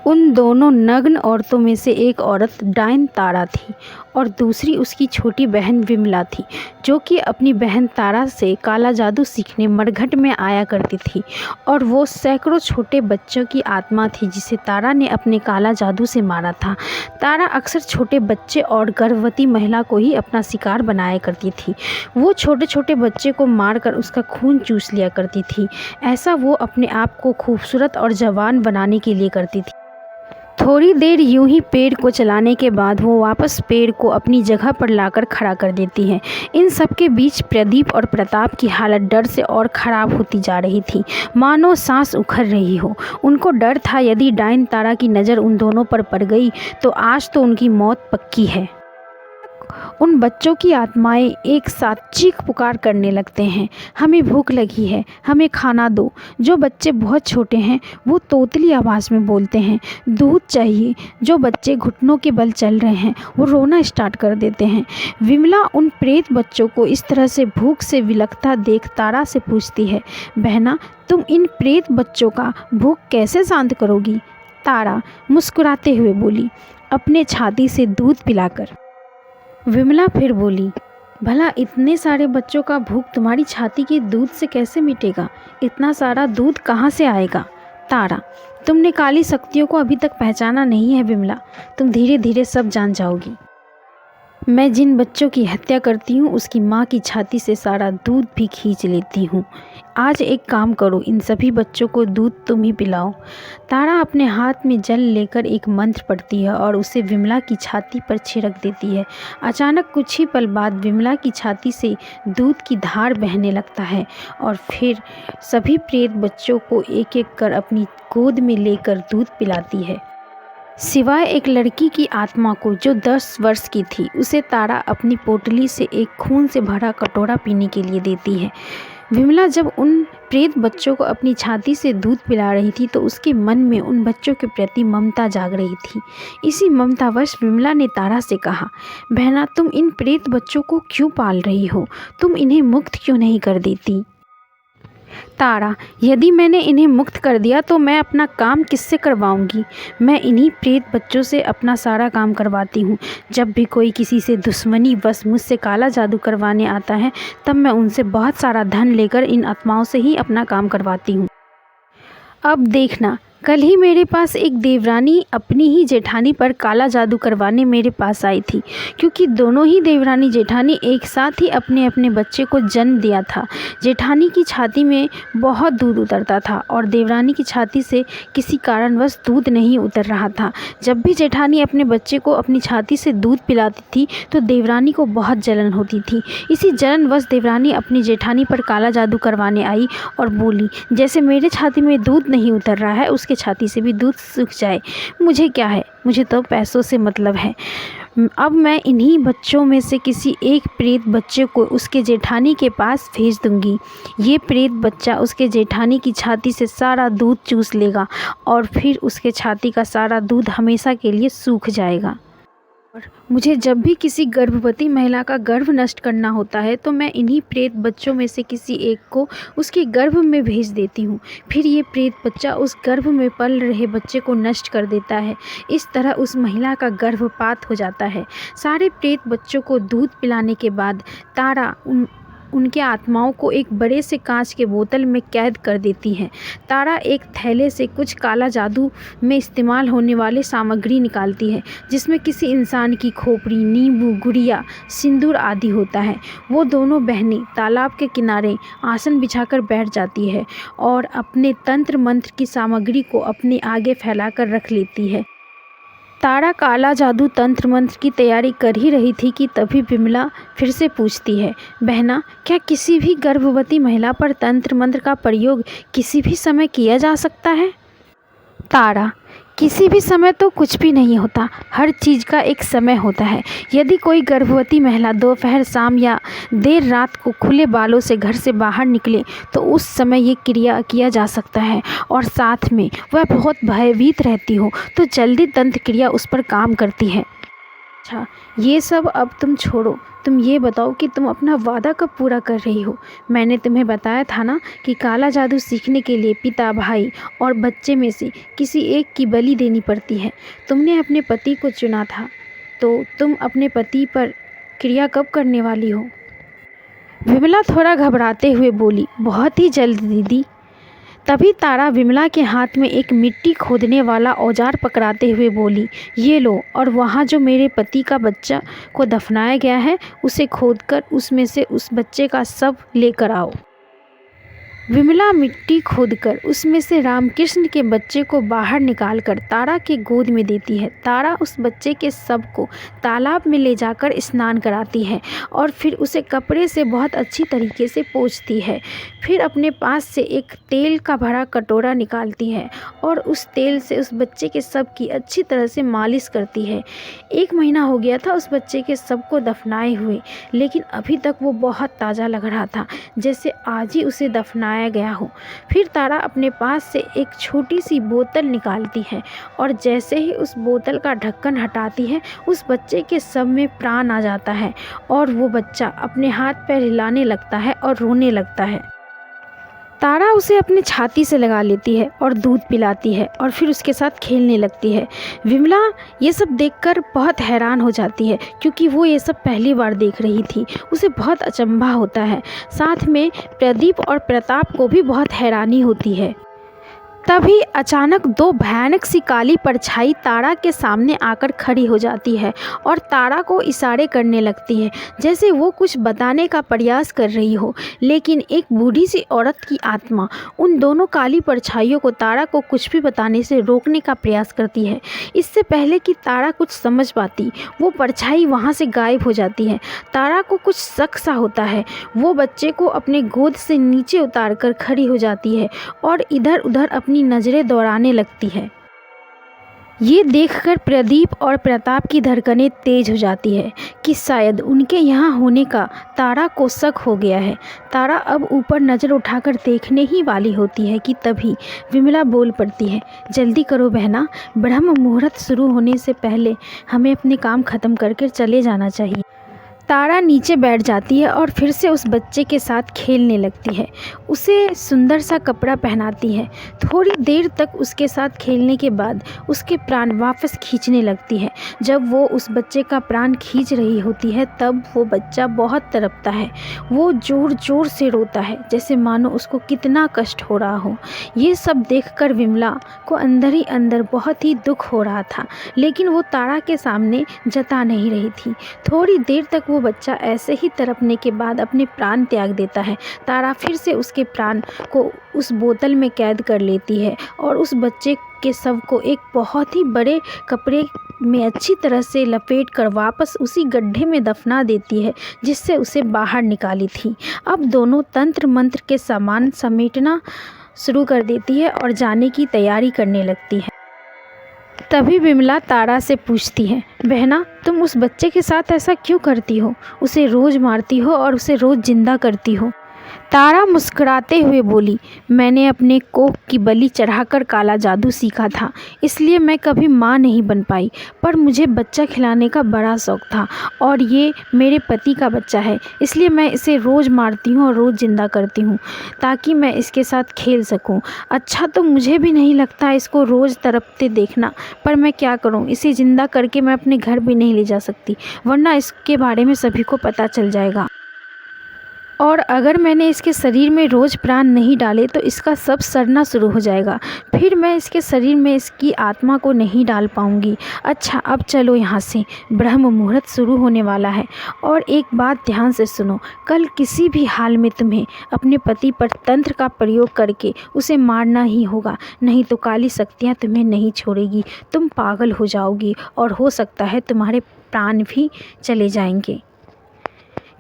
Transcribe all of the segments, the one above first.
उन दोनों नग्न औरतों में से एक औरत डायन तारा थी और दूसरी उसकी छोटी बहन विमला थी, जो कि अपनी बहन तारा से काला जादू सीखने मरघट में आया करती थी। और वो सैकड़ों छोटे बच्चों की आत्मा थी जिसे तारा ने अपने काला जादू से मारा था। तारा अक्सर छोटे बच्चे और गर्भवती महिला को ही अपना शिकार बनाया करती थी। वो छोटे छोटे बच्चे को मारकर उसका खून चूस लिया करती थी। ऐसा वो अपने आप को खूबसूरत और जवान बनाने के लिए करती थी। थोड़ी देर यूं ही पेड़ को चलाने के बाद वो वापस पेड़ को अपनी जगह पर लाकर खड़ा कर देती है। इन सब के बीच प्रदीप और प्रताप की हालत डर से और ख़राब होती जा रही थी, मानो सांस उखड़ रही हो। उनको डर था यदि डायन तारा की नज़र उन दोनों पर पड़ गई तो आज तो उनकी मौत पक्की है। उन बच्चों की आत्माएं एक साथ चीख पुकार करने लगते हैं, हमें भूख लगी है, हमें खाना दो। जो बच्चे बहुत छोटे हैं वो तोतली आवाज़ में बोलते हैं, दूध चाहिए। जो बच्चे घुटनों के बल चल रहे हैं वो रोना स्टार्ट कर देते हैं। विमला उन प्रेत बच्चों को इस तरह से भूख से विलखता देख तारा से पूछती है, बहना तुम इन प्रेत बच्चों का भूख कैसे शांत करोगी? तारा मुस्कुराते हुए बोली, अपने छाती से दूध पिलाकर। विमला फिर बोली, भला इतने सारे बच्चों का भूख तुम्हारी छाती के दूध से कैसे मिटेगा? इतना सारा दूध कहाँ से आएगा? तारा, तुमने काली शक्तियों को अभी तक पहचाना नहीं है विमला, तुम धीरे धीरे सब जान जाओगी। मैं जिन बच्चों की हत्या करती हूँ उसकी माँ की छाती से सारा दूध भी खींच लेती हूँ। आज एक काम करो, इन सभी बच्चों को दूध तुम ही पिलाओ। तारा अपने हाथ में जल लेकर एक मंत्र पढ़ती है और उसे विमला की छाती पर छिड़क देती है। अचानक कुछ ही पल बाद विमला की छाती से दूध की धार बहने लगता है और फिर सभी प्रेत बच्चों को एक एक कर अपनी गोद में लेकर दूध पिलाती है, सिवाय एक लड़की की आत्मा को जो 10 वर्ष की थी। उसे तारा अपनी पोटली से एक खून से भरा कटोरा पीने के लिए देती है। विमला जब उन प्रेत बच्चों को अपनी छाती से दूध पिला रही थी तो उसके मन में उन बच्चों के प्रति ममता जाग रही थी। इसी ममतावश विमला ने तारा से कहा, बहना तुम इन प्रेत बच्चों को क्यों पाल रही हो? तुम इन्हें मुक्त क्यों नहीं कर देती? तारा, यदि मैंने इन्हें मुक्त कर दिया तो मैं अपना काम किससे करवाऊंगी? मैं इन्हीं प्रेत बच्चों से अपना सारा काम करवाती हूँ। जब भी कोई किसी से दुश्मनी बस मुझसे काला जादू करवाने आता है तब मैं उनसे बहुत सारा धन लेकर इन आत्माओं से ही अपना काम करवाती हूँ। अब देखना, कल ही मेरे पास एक देवरानी अपनी ही जेठानी पर काला जादू करवाने मेरे पास आई थी, क्योंकि दोनों ही देवरानी जेठानी एक साथ ही अपने अपने बच्चे को जन्म दिया था। जेठानी की छाती में बहुत दूध उतरता था और देवरानी की छाती से किसी कारणवश दूध नहीं उतर रहा था। जब भी जेठानी अपने बच्चे को अपनी छाती से दूध पिलाती थी तो देवरानी को बहुत जलन होती थी। इसी जलनवश देवरानी अपनी जेठानी पर काला जादू करवाने आई और बोली, जैसे मेरे छाती में दूध नहीं उतर रहा है उसके छाती से भी दूध सूख जाए। मुझे क्या है, मुझे तो पैसों से मतलब है। अब मैं इन्हीं बच्चों में से किसी एक प्रेत बच्चे को उसके जेठानी के पास भेज दूंगी। ये प्रेत बच्चा उसके जेठानी की छाती से सारा दूध चूस लेगा और फिर उसके छाती का सारा दूध हमेशा के लिए सूख जाएगा। मुझे जब भी किसी गर्भवती महिला का गर्भ नष्ट करना होता है तो मैं इन्हीं प्रेत बच्चों में से किसी एक को उसके गर्भ में भेज देती हूँ। फिर ये प्रेत बच्चा उस गर्भ में पल रहे बच्चे को नष्ट कर देता है। इस तरह उस महिला का गर्भपात हो जाता है। सारे प्रेत बच्चों को दूध पिलाने के बाद तारा उनके आत्माओं को एक बड़े से कांच के बोतल में कैद कर देती है। तारा एक थैले से कुछ काला जादू में इस्तेमाल होने वाले सामग्री निकालती है, जिसमें किसी इंसान की खोपड़ी, नींबू, गुड़िया, सिंदूर आदि होता है। वो दोनों बहनें तालाब के किनारे आसन बिछाकर बैठ जाती है और अपने तंत्र मंत्र की सामग्री को अपने आगे फैलाकर रख लेती है। तारा काला जादू तंत्र मंत्र की तैयारी कर ही रही थी कि तभी विमला फिर से पूछती है, बहना क्या किसी भी गर्भवती महिला पर तंत्र मंत्र का प्रयोग किसी भी समय किया जा सकता है? तारा, किसी भी समय तो कुछ भी नहीं होता, हर चीज़ का एक समय होता है। यदि कोई गर्भवती महिला दोपहर, शाम या देर रात को खुले बालों से घर से बाहर निकले तो उस समय ये क्रिया किया जा सकता है और साथ में वह बहुत भयभीत रहती हो तो जल्दी तंत्र क्रिया उस पर काम करती है। अच्छा, ये सब अब तुम छोड़ो। तुम ये बताओ कि तुम अपना वादा कब पूरा कर रही हो? मैंने तुम्हें बताया था ना कि काला जादू सीखने के लिए पिता, भाई और बच्चे में से किसी एक की बलि देनी पड़ती है। तुमने अपने पति को चुना था, तो तुम अपने पति पर क्रिया कब करने वाली हो? विमला थोड़ा घबराते हुए बोली, बहुत ही जल्द दीदी। तभी तारा विमला के हाथ में एक मिट्टी खोदने वाला औजार पकड़ाते हुए बोली, ये लो और वहाँ जो मेरे पति का बच्चा को दफनाया गया है उसे खोदकर उसमें से उस बच्चे का शव लेकर आओ। विमला मिट्टी खोदकर उसमें से रामकृष्ण के बच्चे को बाहर निकालकर तारा के गोद में देती है। तारा उस बच्चे के शव को तालाब में ले जाकर स्नान कराती है और फिर उसे कपड़े से बहुत अच्छी तरीके से पोंछती है। फिर अपने पास से एक तेल का भरा कटोरा निकालती है और उस तेल से उस बच्चे के शव की अच्छी तरह से मालिश करती है। 1 महीना हो गया था उस बच्चे के शव को दफनाए हुए, लेकिन अभी तक वो बहुत ताज़ा लग रहा था, जैसे आज ही उसे दफनाया गया हो। फिर तारा अपने पास से एक छोटी सी बोतल निकालती है और जैसे ही उस बोतल का ढक्कन हटाती है, उस बच्चे के शव में प्राण आ जाता है और वो बच्चा अपने हाथ पैर हिलाने लगता है और रोने लगता है। तारा उसे अपनी छाती से लगा लेती है और दूध पिलाती है और फिर उसके साथ खेलने लगती है। विमला ये सब देखकर बहुत हैरान हो जाती है, क्योंकि वो ये सब पहली बार देख रही थी। उसे बहुत अचंभा होता है। साथ में प्रदीप और प्रताप को भी बहुत हैरानी होती है। तभी अचानक 2 भयानक सी काली परछाई तारा के सामने आकर खड़ी हो जाती है और तारा को इशारे करने लगती है, जैसे वो कुछ बताने का प्रयास कर रही हो। लेकिन एक बूढ़ी सी औरत की आत्मा उन दोनों काली परछाइयों को तारा को कुछ भी बताने से रोकने का प्रयास करती है। इससे पहले कि तारा कुछ समझ पाती, वो परछाई वहाँ से गायब हो जाती है। तारा को कुछ शक सा होता है। वो बच्चे को अपने गोद से नीचे उतार कर खड़ी हो जाती है और इधर उधर अपनी नजरें दौड़ाने लगती है। ये देखकर प्रदीप और प्रताप की धड़कनें तेज हो जाती है कि शायद उनके यहाँ होने का तारा को शक हो गया है। तारा अब ऊपर नज़र उठाकर देखने ही वाली होती है कि तभी विमला बोल पड़ती है, जल्दी करो बहना, ब्रह्म मुहूर्त शुरू होने से पहले हमें अपने काम ख़त्म करके चले जाना चाहिए। तारा नीचे बैठ जाती है और फिर से उस बच्चे के साथ खेलने लगती है। उसे सुंदर सा कपड़ा पहनाती है। थोड़ी देर तक उसके साथ खेलने के बाद उसके प्राण वापस खींचने लगती है। जब वो उस बच्चे का प्राण खींच रही होती है, तब वो बच्चा बहुत तड़पता है। वो ज़ोर ज़ोर से रोता है, जैसे मानो उसको कितना कष्ट हो रहा हो। ये सब देखकर विमला को अंदर ही अंदर बहुत ही दुख हो रहा था, लेकिन वो तारा के सामने जता नहीं रही थी। थोड़ी देर तक वो बच्चा ऐसे ही तड़पने के बाद अपने प्राण त्याग देता है। तारा फिर से उसके प्राण को उस बोतल में कैद कर लेती है और उस बच्चे के शव को एक बहुत ही बड़े कपड़े में अच्छी तरह से लपेट कर वापस उसी गड्ढे में दफना देती है जिससे उसे बाहर निकाली थी। अब दोनों तंत्र मंत्र के सामान समेटना शुरू कर देती है और जाने की तैयारी करने लगती है। तभी विमला तारा से पूछती है, बहना, तुम उस बच्चे के साथ ऐसा क्यों करती हो? उसे रोज़ मारती हो और उसे रोज़ जिंदा करती हो। तारा मुस्कुराते हुए बोली, मैंने अपने कोख की बलि चढ़ाकर काला जादू सीखा था, इसलिए मैं कभी माँ नहीं बन पाई। पर मुझे बच्चा खिलाने का बड़ा शौक़ था और ये मेरे पति का बच्चा है, इसलिए मैं इसे रोज़ मारती हूँ और रोज़ जिंदा करती हूँ ताकि मैं इसके साथ खेल सकूँ। अच्छा तो मुझे भी नहीं लगता इसको रोज़ तड़पते देखना, पर मैं क्या करूँ, इसे ज़िंदा करके मैं अपने घर भी नहीं ले जा सकती, वरना इसके बारे में सभी को पता चल जाएगा। और अगर मैंने इसके शरीर में रोज़ प्राण नहीं डाले तो इसका सब सड़ना शुरू हो जाएगा, फिर मैं इसके शरीर में इसकी आत्मा को नहीं डाल पाऊंगी। अच्छा अब चलो यहाँ से, ब्रह्म मुहूर्त शुरू होने वाला है। और एक बात ध्यान से सुनो, कल किसी भी हाल में तुम्हें अपने पति पर तंत्र का प्रयोग करके उसे मारना ही होगा, नहीं तो काली शक्तियाँ तुम्हें नहीं छोड़ेगी, तुम पागल हो जाओगी और हो सकता है तुम्हारे प्राण भी चले जाएंगे।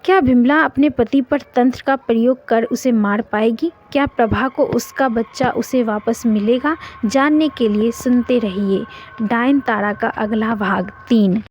क्या विमला अपने पति पर तंत्र का प्रयोग कर उसे मार पाएगी? क्या प्रभा को उसका बच्चा उसे वापस मिलेगा? जानने के लिए सुनते रहिए डायन तारा का अगला भाग 3।